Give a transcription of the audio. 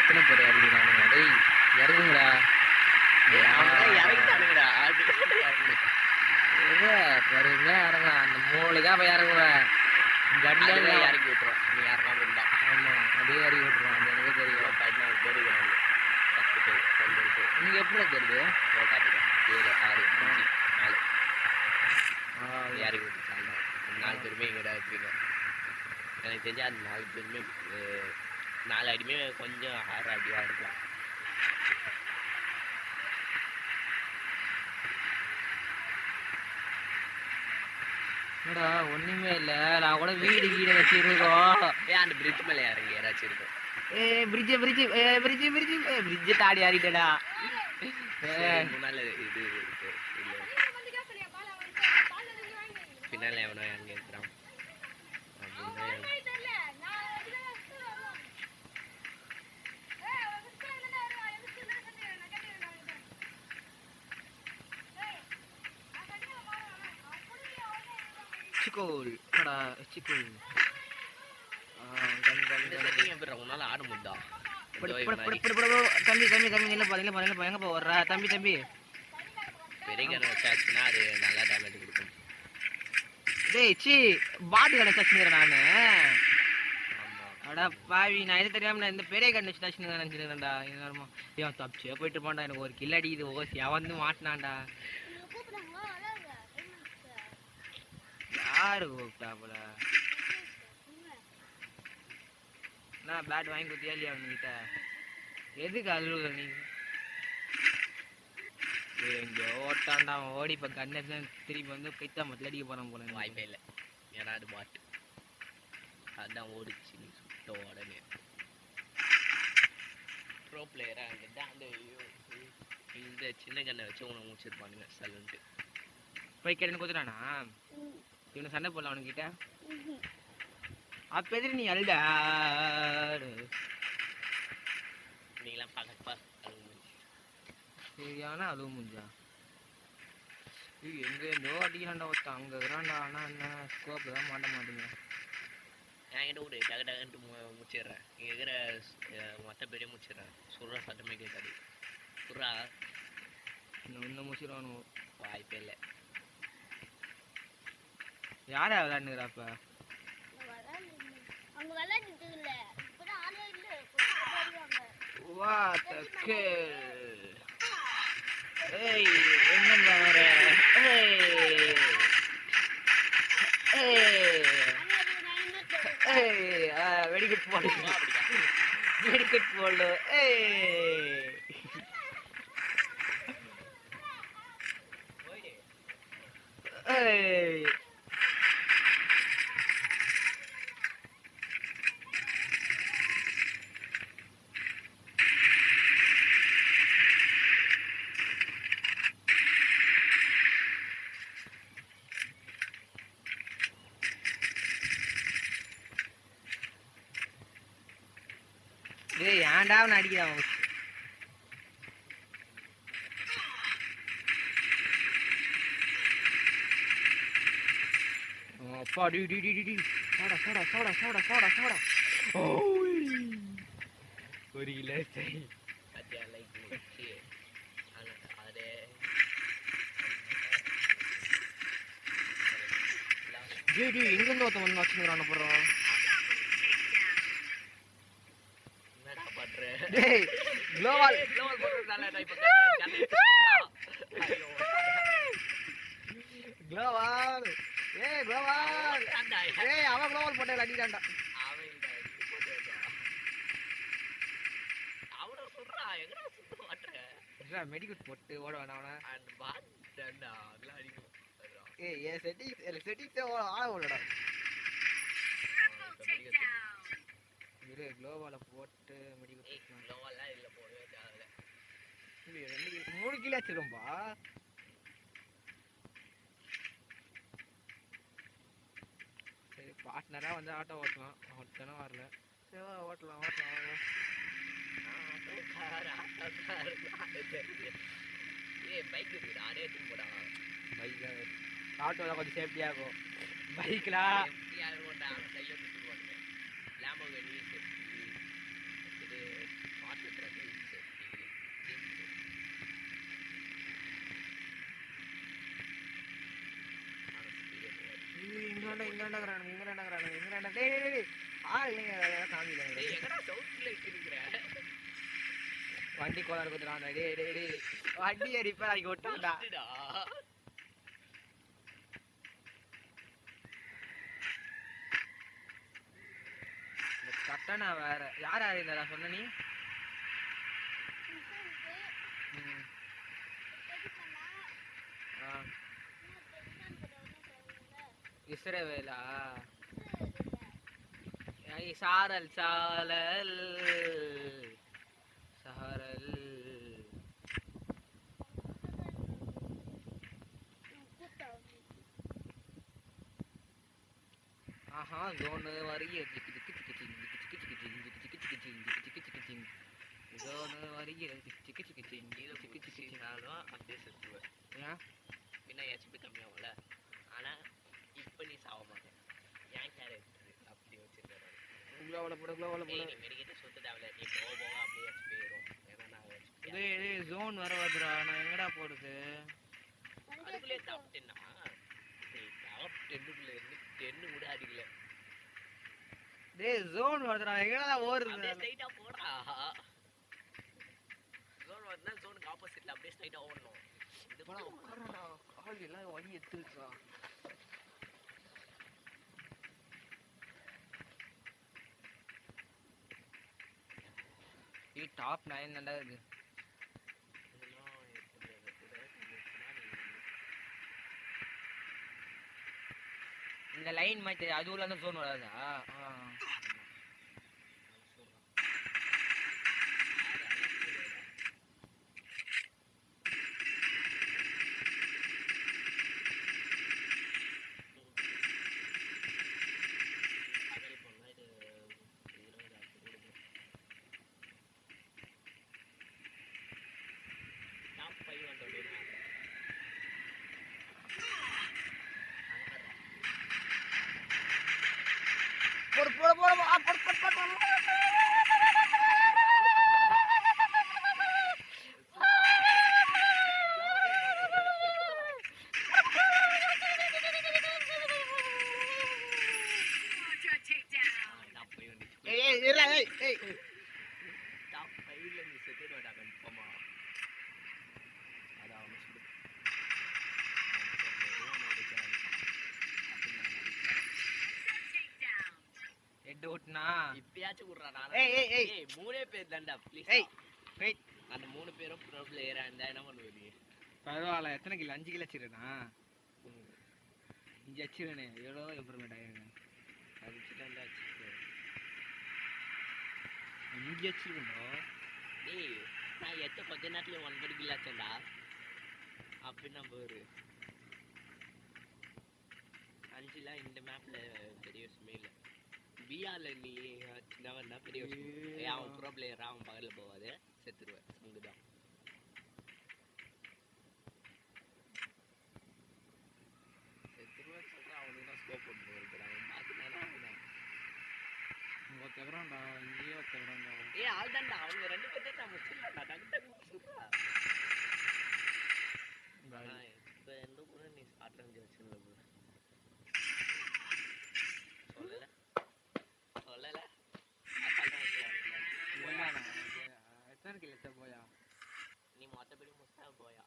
எத்தனை பேர் இறங்கினானுங்க? டேய் இறங்குங்கடா. இறங்கிட்டானுங்கடா. பாருங்க இறங்கலாம். அந்த மூளைக்கா போய் இறங்குவேன். கண்டிப்பா இறக்கி விட்டுரும். நீ இறங்காம இருந்தா. ஆமா அப்படியே இறக்கி விட்டுருவான். அது எனக்கு தெரியும். 14 பேர் இருக்கிறாங்க. 10 பேர் 9 பேர். நீங்க எப்படி தெரியுது? காட்டுங்க 7 6 5 4 இறக்கி விட்டுருக்காங்க. 4 பேருமே இங்கே தான் இருப்பீங்க. எனக்கு தெரிஞ்சு அந்த 4 பேருமே 4 அடியுமே கொஞ்சம் 6 அடியாக இருக்கலாம். என்னடா ஒண்ணுமே இல்ல. நான் கூட வீடு கீழே வச்சிருக்கோம். அந்த பிரிட்ஜ் மேலே இறங்கி யாராச்சும் இருக்கும். பிரிட்ஜ் தாடி ஆறிட்டடா. முன்னால இது இருக்கு. பின்னால எவனோ அங்கே இருக்கிறான். உன்னால ஆட முடியா? தம்பி பெரிய கண்ணை வச்சாச்சுன்னா அது நல்லா டேமேஜ் கொடுக்கும். பாடி கணக்கு நானு. அடா பாவி, நான் எது தெரியாம நான் இந்த பெரிய கண்ணு வச்சு நினைச்சிருக்கேன்டா. ஏன் தப்பிச்சே போயிட்டு இருப்பான்டா. எனக்கு ஒரு கில் அடிக்குது. ஓசியா வந்து மாட்டினான்டா. யாரு கூப்பிட்டா போல? நான் பேட் வாங்கி கொடுத்தியா இல்லையா அவன்கிட்ட? எதுக்கு அழுகுற நீ? இங்க ஓட்டாண்டா. அவன் ஓடி இப்ப கண்ணை திருப்பி வந்து கைத்தா மத்தில அடிக்க போறான் போல. வாய்ப்பே இல்லை. ஏன்னா அது பாட்டு அதான் ஓடிச்சு. நீ சுட்ட உடனே ப்ரோ பிளேயரா அங்கே அந்த இந்த சின்ன கண்ணை வச்சு உனக்கு முடிச்சிருப்பானுங்க சலுன்ட்டு. போய் கேட்டு கொடுத்துட்டானா? இவனை சண்டை போடல அவனுக்கிட்ட. அப்ப எதிரி நீ அழுத? நீங்களாம் பார்க்கப்பா சரியான அழுவு முடிஞ்சா. எங்க இருந்தோ அடிக்கிறான்டா ஒருத்தன். அங்க இருக்கிறான்டா. ஆனா என்ன ஸ்கோப் தான் மாட்ட மாட்டேங்கிறான். என்கிட்ட ஒரு டக டகன்ட்டு முடிச்சிடுறேன். இங்கே இருக்கிற மற்ற பேரையும் முடிச்சிடுறேன். சுடுற சட்டமே கேட்காது. சுடுறா இன்னும் முடிச்சிடுவானு வாய்ப்பே இல்லை. யாரா விளையாண்டுங்கிறாப்ப? என்ன வர? வெடிக்கட் போடு. வெடிக்கட் போடு. ஏன்டா அவன் அடிக்கிறான்? அப்பா டி டி டி டி soda soda soda soda soda soda. ஒரு கிலோ எங்கிருந்து ஒருத்தன் வந்து வச்சுக்கிறான். அப்புறம் குளோவால் குளோவால் குளோவால் அவன் குளோவால் போட்டே அடிக்கிறான்டா. மெடிக்கல் போட்டு ஓட வேணாம். என் செட்டிங்ஸ் ஆள ஓடடா. குளோவால போட்டு மெடிக்கல் 3 கிலோ வச்சிருக்கோம்பா. சரி பார்ட்னரா வந்து ஆட்டோ ஓட்டலாம். ஒருத்தனா வரல. சரி ஓட்டலாம் ஓட்டலாம். ஆட்டோல கொஞ்சம் சேஃப்டியா இருக்கும். பைக்ல வண்டி கோளாறு கொடுத்துறான். வண்டியை ரிப்பேர் ஆகி விட்டான்டா. கட்டணா வேற யார் யார் இருந்தா சொன்ன நீ? இஸ்ரவேலா? சாரல் சாலல் சஹரல். ஆஹா ஜோனு வருகிற ஜோனு வருகிற அப்படியே சுற்றுவேன். பின்ன ஹெச்பி கம்மியாகும்ல. ஆனால் இப்போ நீ சாக மாட்டேன். ஏன் கேரக்டர் அப்படி வச்சுருக்கேன். நீ மெடிக்கிட்ட சுத்த தேவையில்ல. நீ போக போக அப்படியே ஹெச்பி ஏறும். ஏன்னா நான் ஜோன் வர வருதுடா. நான் எங்கடா போடுது? அதுக்குள்ளே டாப் 10 டாப் 10 இருந்து 10 கூட அடிக்கல. டேய் ஜோன் வருதுடா. எங்கடா ஓடுது? அப்படியே ஸ்ட்ரைட்டா போடா. ஜோன் வருதுன்னா ஜோனுக்கு ஆப்போசிட்ல அப்படியே ஸ்ட்ரைட்டா ஓடணும். இது போடா உட்காரடா. கால் எல்லாம் வலி எடுத்துச்சா. டாப் 9 தான்டா இது. இந்த லைன் மாதிரி அது உள்ள அந்த ஜோன் வராதா? இப்பயாச்சும் விடுறா. மூணே பேர் தான்டா ப்ளீஸ். அந்த 3 பேரும் ப்ரோ பிளேயரா இருந்தா என்ன பண்ணுவீங்க? பரவாயில்ல. எத்தனை கிலோ? 5 கிலோ வச்சிருக்கா? 5 வச்சிருக்கேனே. எவ்வளோ இம்ப்ரூவ்மெண்ட் ஆகிருக்கேன். அதுக்குதான்டா வச்சிருக்கேன். 5 வச்சிருக்கோம். டேய் நான் கொஞ்ச நேரத்துல 9 கிலோ ஆச்சேன்டா. அப்படி நம்ம ஒரு 5 இந்த மேப்ல பெரிய விஷயமே இல்லை. பிஆர்ல நீ சின்னவன் பெரிய விஷயம். அவன் ப்ரோ பிளேயரா அவன் பகல்ல போவாது. செத்துருவேன். இங்குதான் செத்துருவேன் சொல்றான். அவனுக்கு தான் ஸ்கோப் போட்டு இருக்கிறான். அவன் பார்த்துனானா அவன் ஒருத்தவரான்டா. இங்கேயே ஒருத்தவரான்டா. ஆள்தான்டா. அவங்க 2 பேர்த்தையும் நான் முடிச்சிடலாம்டா. டக்கு டக்கு சுடுறா. இப்போ எந்த கூட நீ ஸ்காட்லாந்து வச்சுருந்த போது சொல்லல எத்தனை கிலோ போயா? நீ மொத்தப்படி முஸ்தா போயா?